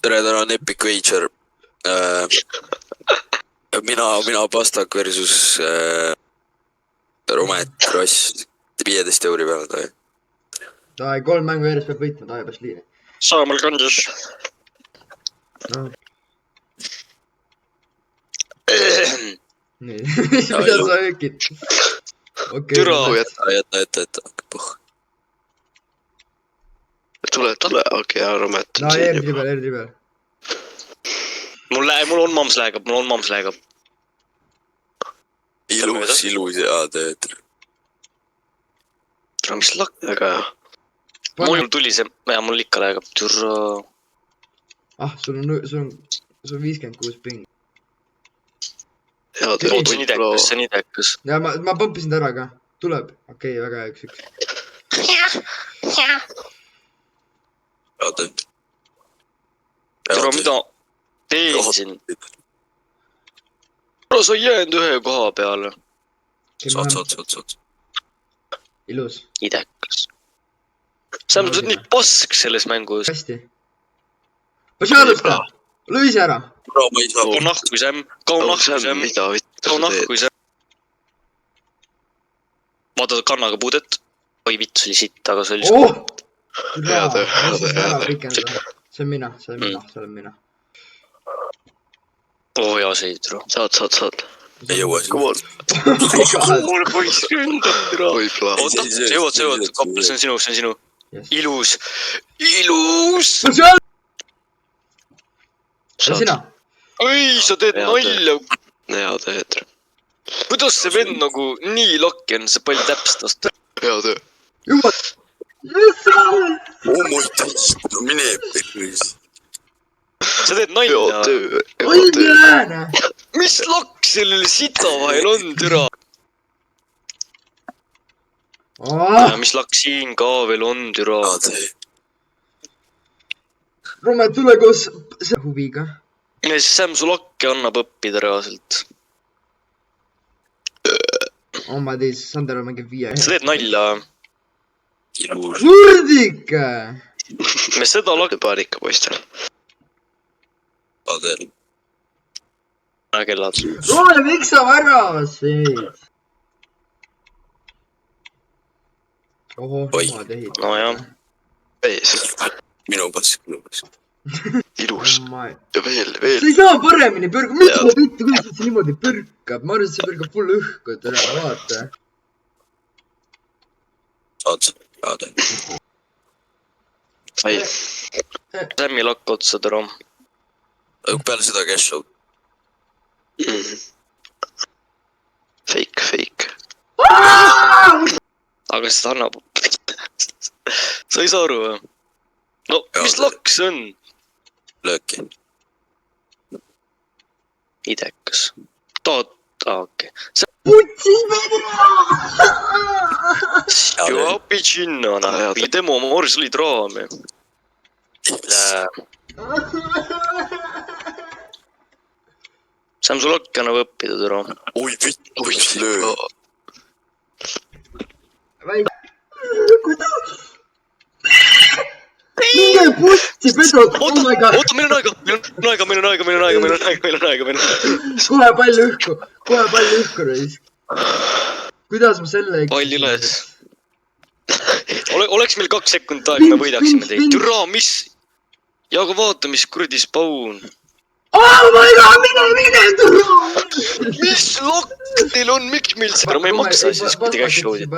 tere, täna on Epic Wager. Mina Pastak versus Romet Kross 15 euri peale tahe. Tahe 3 mängu järjest peab võitma, tahe peaks liini. Saamal kandis. Nii, mida sa öökid? Türa. Jäta. Tule, okei, Romet. No, erdi peal. Mul on mams lähegab. Ilus ja teed. Türa, mis lakkaga? Mul tuli see, ja mul ikka lähegab. Türa. Sul on 56 ping. See on idekas. Ja ma pompisin ta ära ka. Tuleb. Okei, väga hea 1-1. Türa, mida teensin? Türa, sa jäänud ühe koha peale. Saad. Ilus. Idekas. Sam, sa oled nii pask selles mängus. Hästi. Pašalusta! Lõi see ära. Kaun nahku, Sam. Vaata kannaga puudet. Oi, vits oli sitt, aga see oli See on mina. hea see, Türa. Saad. Ei jõua siin. Mul poiss ründab, Türa. Oota, see jõuad. Kappel, see on sinu. Ilus. See sina. Oi, sa teed nalja. Hea teed. Kuidas see vend nagu nii lakki on, see pall täpsest? Hea töö. Jumal. No mine Epic. Sa teed nalja. Oi, jääne. Mis lakk sellel sita vahel on, Türa? Mis lakk siin ka veel on, Türa? Rome, tule koos huviga. Ja siis Sam su lakki annab õppida reaalselt. Ma teis, Sander mängib 5. Sa teed nalja. Surdik! Me seda lakki... Paanika poistel. Kellad. Rome, miks sa väravas seid? Oho, ma tehid. No jah. Ees. Minu pass. Ilus. Ja veel. Sa ei saa paremini pürga. Miks ma võtta, kuidas see niimoodi pürkab? Ma arvan, et see pürkab full õhku, et ära vaata. Saad. Ai. Sammi lakk otsa, Türa. Peale seda cash out. Fake. Aga siis ta annab. Sa ei saa aru või? No, mis lakk see on? Lööki. Idekas. Okei. Putsis vedra! Jopi Ginnana. Demo mors oli draami. Sam, su lakk annab õppida, Türa. Oi, löö. Minge putsi, pedod! Oh my god! Oota, meil on aega. Kohe pall õhku, raisk. Kuidas ma selle... Pall üles. Oleks meil 2 sekundit aega, me võidaksime teid. Türa, mis... Ja aga vaata, mis kuradi spawn. Oh my god, mine, Türa! Mis lakk teil on? Miks meil see... Me ei maksa siis, kui te cash out'it.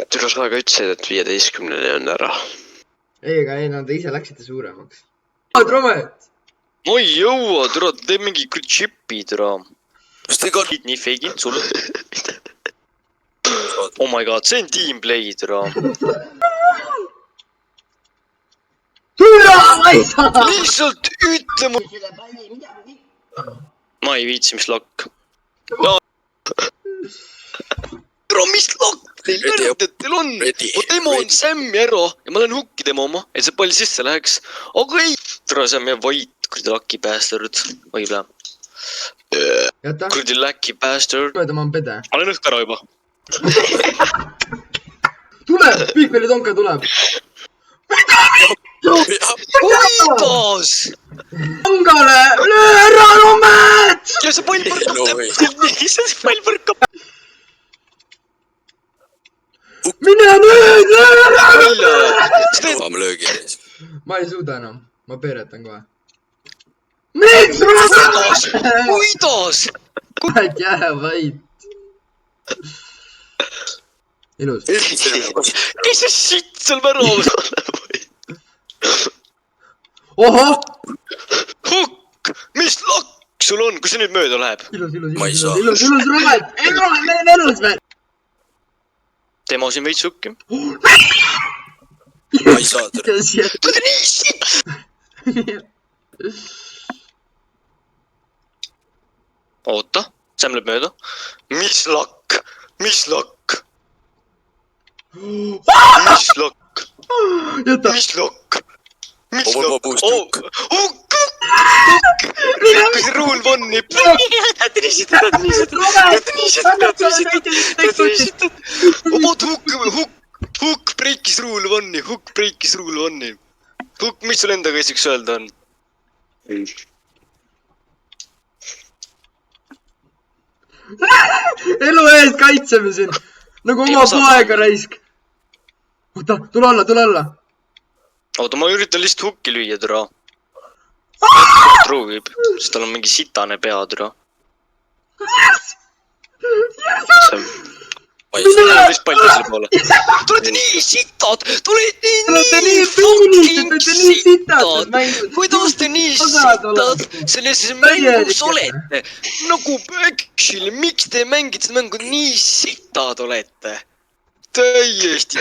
Türa, sa ka ütlesid, et 15-le on ära. Ei, nad ise läksite suuremaks. Romet! No ei jõua, Türa, tee mingi chipi, Türa. Kas te ka... Nii feigid sulle. Oh my god, see on teamplay, Türa. Türa, ma ei saa! Lihtsalt ütle mu... Ma ei viitsi, mis lakk. Türa, mis lakk teil järgnetel on? Demo on Sammi ära ja ma lähen hukki demo oma, et see pall sisse läheks. Aga ei! Türa, Sam jääb vait, kurdi lucky bastard. Oi, plee. Kurdi lucky bastard. Ma on pede. Ma olen õhk ära juba. Tuleb! Bigmeli tonka tuleb! Oi! võitas! Pangale, löö ära Rummet! ja see pall põrkab No way. täpselt nii, see pall põrkab Mine nüüd, löö ära! välja. sa teed ma löögi ees . Ma ei suuda enam , ma peeretan kohe . Miks kuidas , kuidas ? Aeg jää vaid . ilus . kes see shit seal väravas on ? ohoh , Hukk , mis lakk sul on , kui see nüüd mööda läheb ? ilus , Ma ei saa. ilus , Rummet , elus veel . Demo siin veits hukki . ma ei saa teda . kes jääb ? ta oli nii shit . oota , Sam läheb mööda . mis lakk , mis lakk , mis lakk , jäta , mis lakk , mis Oh, ma lakk , puust hukk , hukk , rikkus rule one'i . Hukk breikis rule one'i , hukk breikis rule one'i . Hukk , mis sul endaga esiteks öelda on ? elu eest kaitseme siin . nagu Ei, oma ma saan- poega raisk . oota , tule alla , tule alla . oota , ma üritan lihtsalt hukki lüüa , türa . truugib , sest tal on mingi sitane pea , türa . ma ei saa . mis palli selle poole ? Te olete nii sitad , te olete Te olete nii nii piinid, te fucking olete nii sitad, et ma ei- sitad . kuidas te nii Osad sitad olete. selles Täielik mängus ikka. olete ? nagu actually , miks te mängite seda mängu nii sitad olete ? täiesti